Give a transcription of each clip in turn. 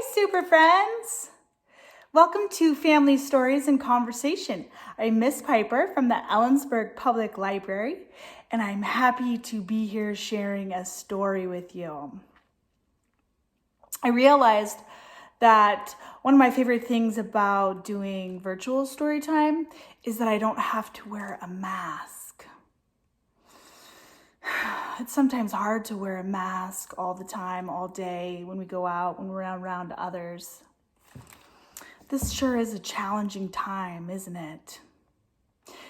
super friends. Welcome to Family Stories and Conversation. I'm Miss Piper from the Ellensburg Public Library, and I'm happy to be here sharing a story with you. I realized that one of my favorite things about doing virtual story time is that I don't have to wear a mask. It's sometimes hard to wear a mask all the time, all day, when we go out, when we're around others. This sure is a challenging time, isn't it?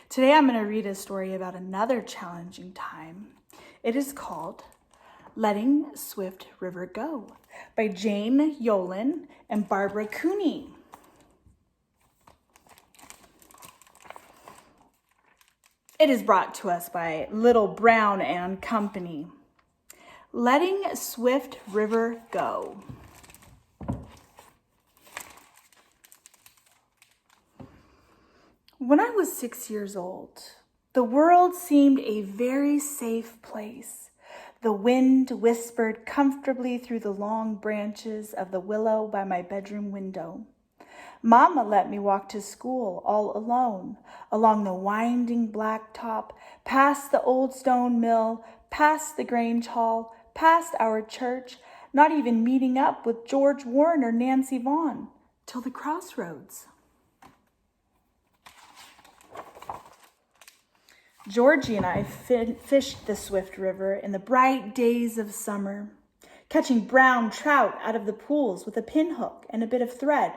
Today I'm going to read a story about another challenging time. It is called Letting Swift River Go by Jane Yolen and Barbara Cooney. It is brought to us by Little Brown and Company. Letting Swift River Go. When I was 6 years old, the world seemed a very safe place. The wind whispered comfortably through the long branches of the willow by my bedroom window. Mama let me walk to school all alone, along the winding blacktop, past the old stone mill, past the Grange Hall, past our church, not even meeting up with George Warren or Nancy Vaughn, till the crossroads. Georgie and I fished the Swift River in the bright days of summer, catching brown trout out of the pools with a pinhook and a bit of thread.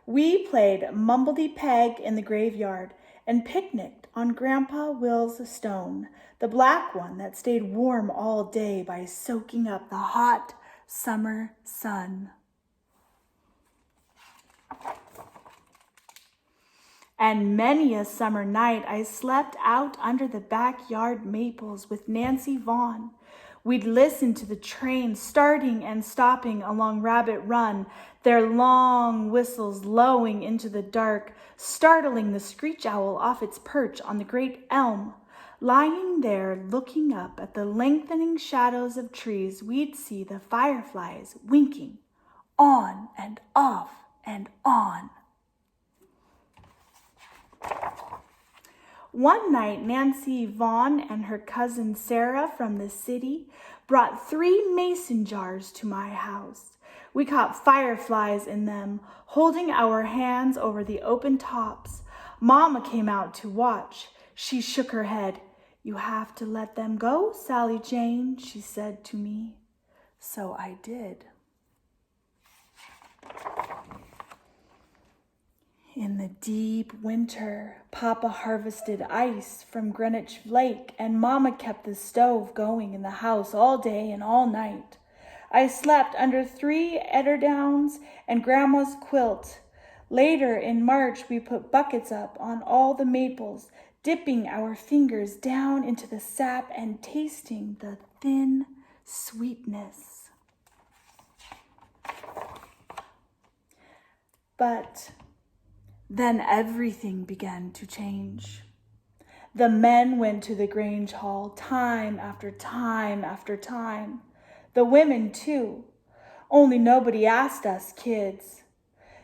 We played mumbledy-peg in the graveyard and picnicked on Grandpa Will's stone, the black one that stayed warm all day by soaking up the hot summer sun. And many a summer night I slept out under the backyard maples with Nancy Vaughn. We'd listen to the train starting and stopping along Rabbit Run, their long whistles lowing into the dark, startling the screech owl off its perch on the great elm. Lying there looking up at the lengthening shadows of trees, we'd see the fireflies winking on and off and on. One night, Nancy Vaughn and her cousin Sarah from the city brought 3 mason jars to my house. We caught fireflies in them, holding our hands over the open tops. Mama came out to watch. She shook her head. "You have to let them go, Sally Jane," she said to me. So I did. In the deep winter, Papa harvested ice from Greenwich Lake, and Mama kept the stove going in the house all day and all night. I slept under 3 eiderdowns and Grandma's quilt. Later in March, we put buckets up on all the maples, dipping our fingers down into the sap and tasting the thin sweetness. But then everything began to change. The men went to the Grange Hall time after time after time. The women too, only nobody asked us kids.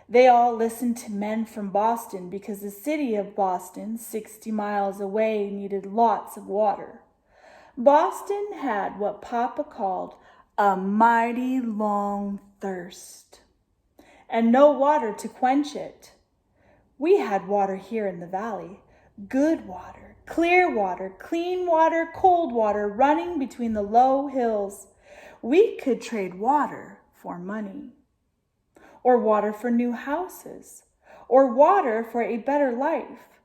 They all listened to men from Boston because the city of Boston, 60 miles away, needed lots of water. Boston had what Papa called a mighty long thirst, and no water to quench it. We had water here in the valley, good water, clear water, clean water, cold water running between the low hills. We could trade water for money, or water for new houses, or water for a better life.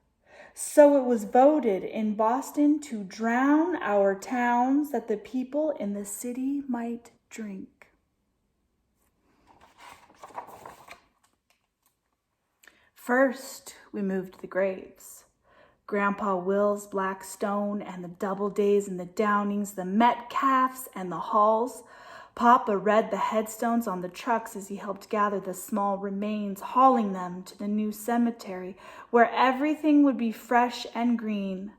So it was voted in Boston to drown our towns that the people in the city might drink. First, we moved the graves. Grandpa Will's black stone and the Doubledays and the Downings, the Metcalfs and the Halls. Papa read the headstones on the trucks as he helped gather the small remains, hauling them to the new cemetery where everything would be fresh and green.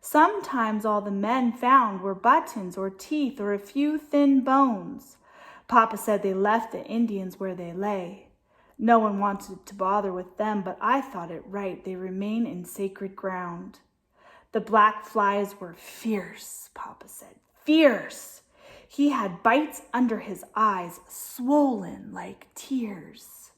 Sometimes all the men found were buttons or teeth or a few thin bones. Papa said they left the Indians where they lay. No one wanted to bother with them, but I thought it right. They remain in sacred ground. The black flies were fierce, Papa said. Fierce. He had bites under his eyes, swollen like tears.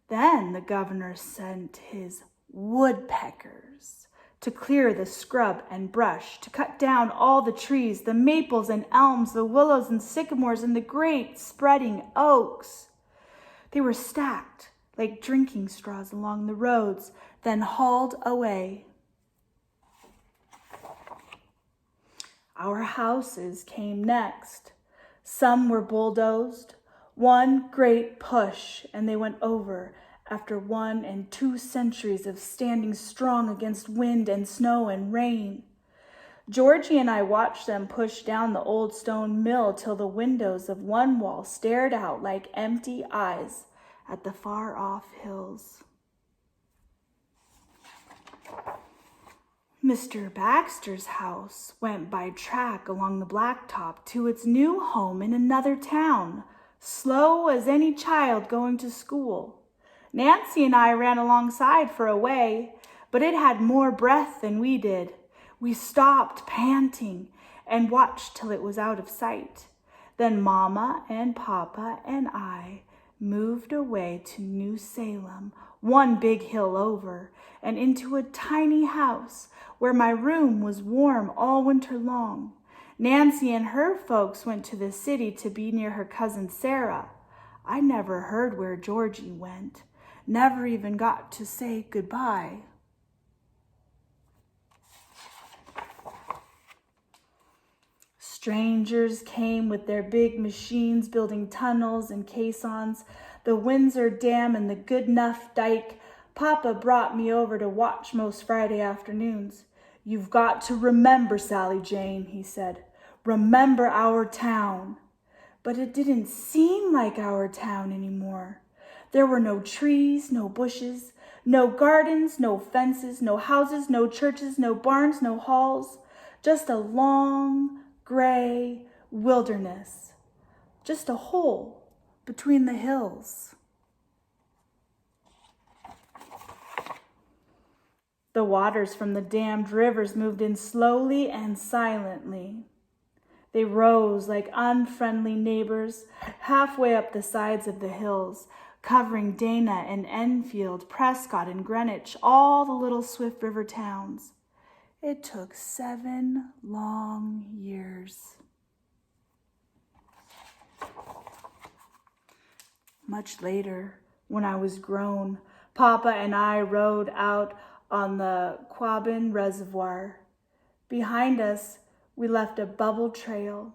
Then the governor sent his woodpeckers to clear the scrub and brush, to cut down all the trees, the maples and elms, the willows and sycamores, and the great spreading oaks. They were stacked like drinking straws along the roads, then hauled away. Our houses came next. Some were bulldozed. One great push, and they went over after 1 and 2 centuries of standing strong against wind and snow and rain. Georgie and I watched them push down the old stone mill till the windows of one wall stared out like empty eyes at the far-off hills. Mr. Baxter's house went by track along the blacktop to its new home in another town, slow as any child going to school. Nancy and I ran alongside for a way, but it had more breath than we did. We stopped, panting, and watched till it was out of sight. Then Mama and Papa and I moved away to New Salem, one big hill over, and into a tiny house where my room was warm all winter long. Nancy and her folks went to the city to be near her cousin Sarah. I never heard where Georgie went, never even got to say goodbye. Strangers came with their big machines building tunnels and caissons, the Windsor Dam and the Goodenough Dike. Papa brought me over to watch most Friday afternoons. "You've got to remember, Sally Jane," he said. "Remember our town." But it didn't seem like our town anymore. There were no trees, no bushes, no gardens, no fences, no houses, no churches, no barns, no halls. Just a long, gray wilderness. Just a hole between the hills. The waters from the dammed rivers moved in slowly and silently. They rose like unfriendly neighbors halfway up the sides of the hills, covering Dana and Enfield, Prescott and Greenwich, all the little Swift River towns. It took 7 long years. Much later, when I was grown, Papa and I rode out on the Quabbin Reservoir. Behind us, we left a bubble trail.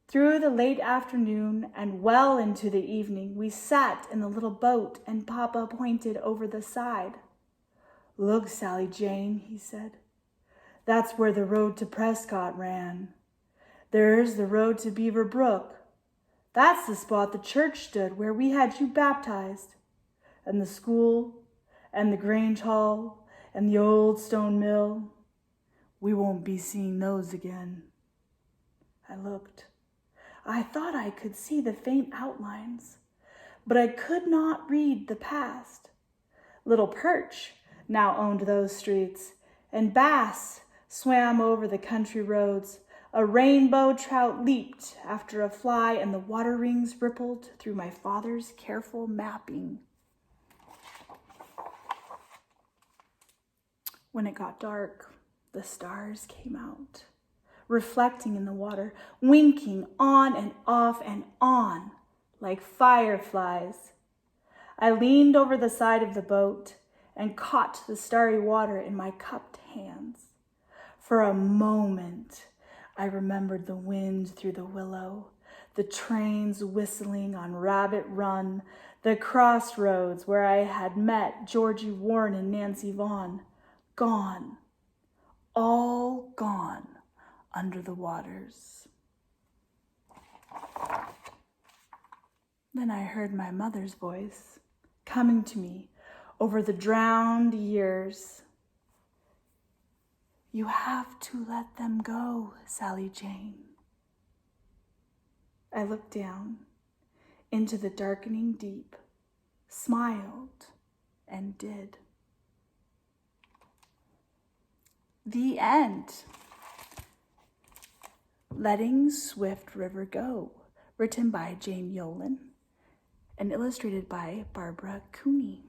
Through the late afternoon and well into the evening, we sat in the little boat and Papa pointed over the side. "Look, Sally Jane," he said. "That's where the road to Prescott ran. There's the road to Beaver Brook. That's the spot the church stood where we had you baptized. And the school, and the Grange Hall, and the old stone mill. We won't be seeing those again." I looked. I thought I could see the faint outlines, but I could not read the past. Little Perch now owned those streets, and bass swam over the country roads. A rainbow trout leaped after a fly, and the water rings rippled through my father's careful mapping. When it got dark, the stars came out, reflecting in the water, winking on and off and on like fireflies. I leaned over the side of the boat and caught the starry water in my cupped hands. For a moment, I remembered the wind through the willow, the trains whistling on Rabbit Run, the crossroads where I had met Georgie Warren and Nancy Vaughn. Gone, all gone under the waters. Then I heard my mother's voice coming to me over the drowned years. You have to let them go, Sally Jane. I looked down into the darkening deep, smiled, and did. The end. Letting Swift River Go, written by Jane Yolen and illustrated by Barbara Cooney.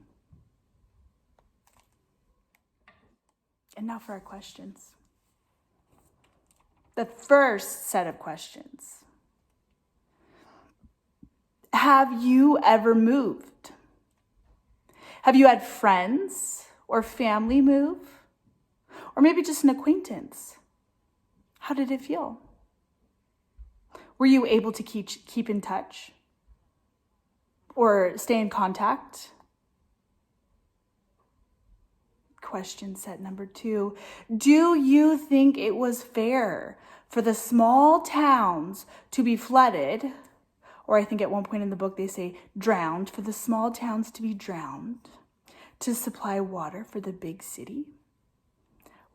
And now for our questions. The first set of questions. Have you ever moved? Have you had friends or family move? Or maybe just an acquaintance? How did it feel? Were you able to keep in touch? Or stay in contact? Question set number 2. Do you think it was fair for the small towns to be flooded? Or I think at one point in the book they say drowned, for the small towns to be drowned to supply water for the big city?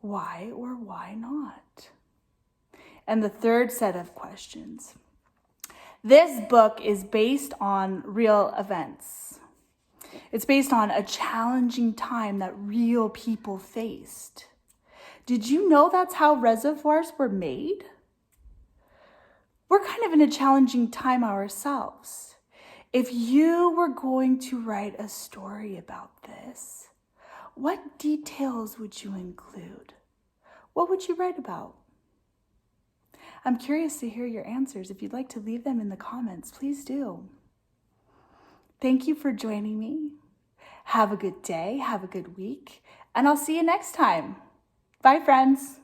Why or why not? And the third set of questions. This book is based on real events. It's based on a challenging time that real people faced. Did you know that's how reservoirs were made? We're kind of in a challenging time ourselves. If you were going to write a story about this, what details would you include? What would you write about? I'm curious to hear your answers. If you'd like to leave them in the comments, please do. Thank you for joining me. Have a good day, have a good week, and I'll see you next time. Bye, friends.